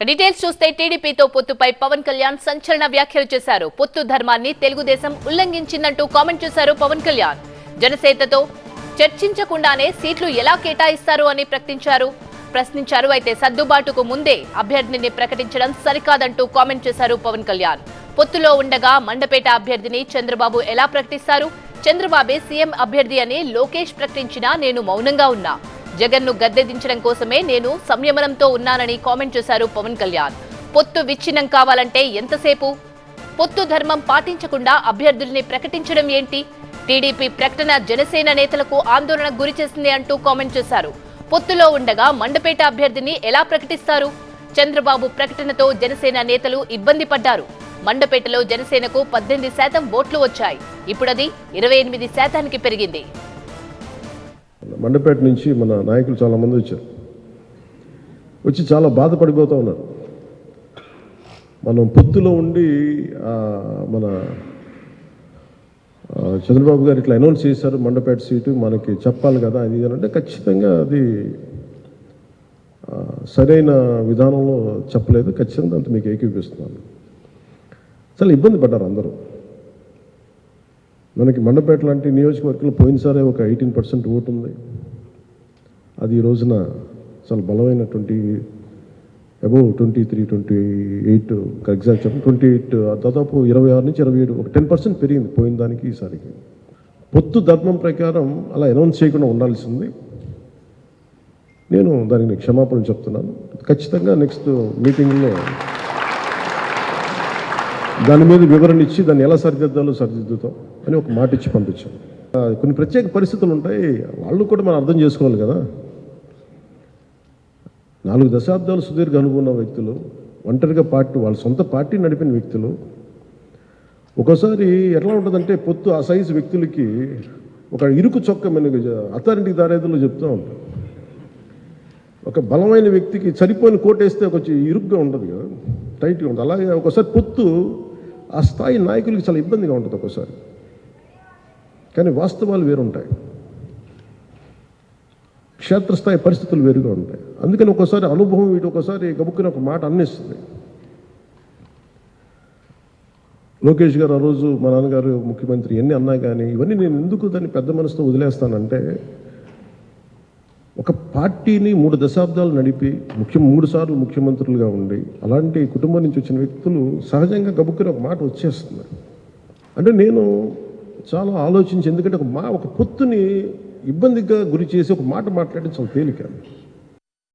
Details చూస్తే టీడీపీతో పొత్తుపై పవన్ కళ్యాణ్ సంచలన వ్యాఖ్యలు చేశారు. పొత్తు ధర్మాన్ని తెలుగుదేశం ఉల్లంఘించిందంటూ కామెంట్ చేశారు పవన్ కళ్యాణ్. జనసేనతో చర్చించకుండానే సీట్లు ఎలా కేటాయిస్తారు అని ప్రశ్నించారు. అయితే సర్దుబాటుకు ముందే అభ్యర్థిని ప్రకటించడం సరికాదంటూ కామెంట్ చేశారు పవన్ కళ్యాణ్. పొత్తులో ఉండగా మండపేట అభ్యర్థిని చంద్రబాబు ఎలా ప్రకటిస్తారు? చంద్రబాబే సీఎం అభ్యర్థి అని లోకేష్ ప్రకటించినా నేను మౌనంగా ఉన్నా. జగన్ ను గద్దెదించడం కోసమే నేను సంయమనంతో ఉన్నానని కామెంట్ చేశారు పవన్ కళ్యాణ్. పొత్తు విచ్ఛిన్నం కావాలంటే ఎంతసేపు? పొత్తు ధర్మం పాటించకుండా అభ్యర్థుల్ని ప్రకటించడం ఏంటి? టీడీపీ ప్రకటన జనసేన నేతలకు ఆందోళనకు గురి చేసింది అంటూ కామెంట్ చేశారు. పొత్తులో ఉండగా మండపేట అభ్యర్థిని ఎలా ప్రకటిస్తారు? చంద్రబాబు ప్రకటనతో జనసేన నేతలు ఇబ్బంది పడ్డారు. మండపేటలో జనసేనకు 18% ఓట్లు వచ్చాయి. ఇప్పుడది 28% పెరిగింది. మండపేట నుంచి మన నాయకులు చాలామంది వచ్చి చాలా బాధపడిపోతూ ఉన్నారు. మనం పొత్తులో ఉండి మన చంద్రబాబు గారు ఇట్లా అనౌన్స్ చేశారు, మండపేట సీటు మనకి చెప్పాలి కదా అది అంటే ఖచ్చితంగా అది సరైన విధానంలో చెప్పలేదు. ఖచ్చితంగా అంత మీకు ఏకీపిస్తున్నాను. చాలా ఇబ్బంది పడ్డారు అందరూ. మనకి మండపేట లాంటి నియోజకవర్గంలో పోయినసారే ఒక 18% ఓటు ఉంది. అది ఈ రోజున చాలా బలమైన అబౌవ్ 23, 28 ఎగ్జాక్ట్ 28 దాదాపు 26 నుంచి 27 ఒక 10% పెరిగింది పోయిన దానికి ఈసారికి. పొత్తు ధర్మం ప్రకారం అలా అనౌన్స్ చేయకుండా ఉండాల్సింది. నేను దానికి క్షమాపణ చెప్తున్నాను. ఖచ్చితంగా నెక్స్ట్ మీటింగ్లో దాని మీద వివరణ ఇచ్చి దాన్ని ఎలా సరిదిద్దుతాం అని ఒక మాట ఇచ్చి పంపించాం. కొన్ని ప్రత్యేక పరిస్థితులు ఉంటాయి, వాళ్ళు కూడా మనం అర్థం చేసుకోవాలి కదా. 4 దశాబ్దాలు సుదీర్ఘ అనుకున్న వ్యక్తులు, ఒంటరిగా వాళ్ళ సొంత పార్టీ నడిపిన వ్యక్తులు, ఒక్కోసారి ఎట్లా ఉంటుందంటే పొత్తు ఆ సైజు వ్యక్తులకి ఒక ఇరుకు చొక్క మనకి అథారిటీ దారేదులో చెప్తూ ఉంటాం. ఒక బలమైన వ్యక్తికి సరిపోయిన కోటేస్తే కొంచెం ఇరుగ్గా ఉంటుంది కదా, టైట్గా ఉంటుంది. అలాగే ఒకసారి పొత్తు ఆ స్థాయి నాయకులకి చాలా ఇబ్బందిగా ఉంటుంది ఒక్కోసారి. కానీ వాస్తవాలు వేరుంటాయి, క్షేత్రస్థాయి పరిస్థితులు వేరుగా ఉంటాయి. అందుకని ఒక్కోసారి అనుభవం వీటి ఒక్కోసారి గబుక్కుని ఒక మాట అన్నిస్తుంది. లోకేష్ గారు ఆ రోజు మా నాన్నగారు ముఖ్యమంత్రి ఎన్ని అన్నా కానీ ఇవన్నీ నేను ఎందుకు దాన్ని పెద్ద మనసుతో వదిలేస్తానంటే, ఒక పార్టీని 3 దశాబ్దాలు నడిపి 3 సార్లు ముఖ్యమంత్రులుగా ఉండి అలాంటి కుటుంబం నుంచి వచ్చిన వ్యక్తులు సహజంగా గబుక్కుని ఒక మాట వచ్చేస్తుంది. అంటే నేను చాలా ఆలోచించి, ఎందుకంటే ఒక పొత్తుని ఇబ్బందిగా గురి చేసి ఒక మాట మాట్లాడడం చాలా తేలిక.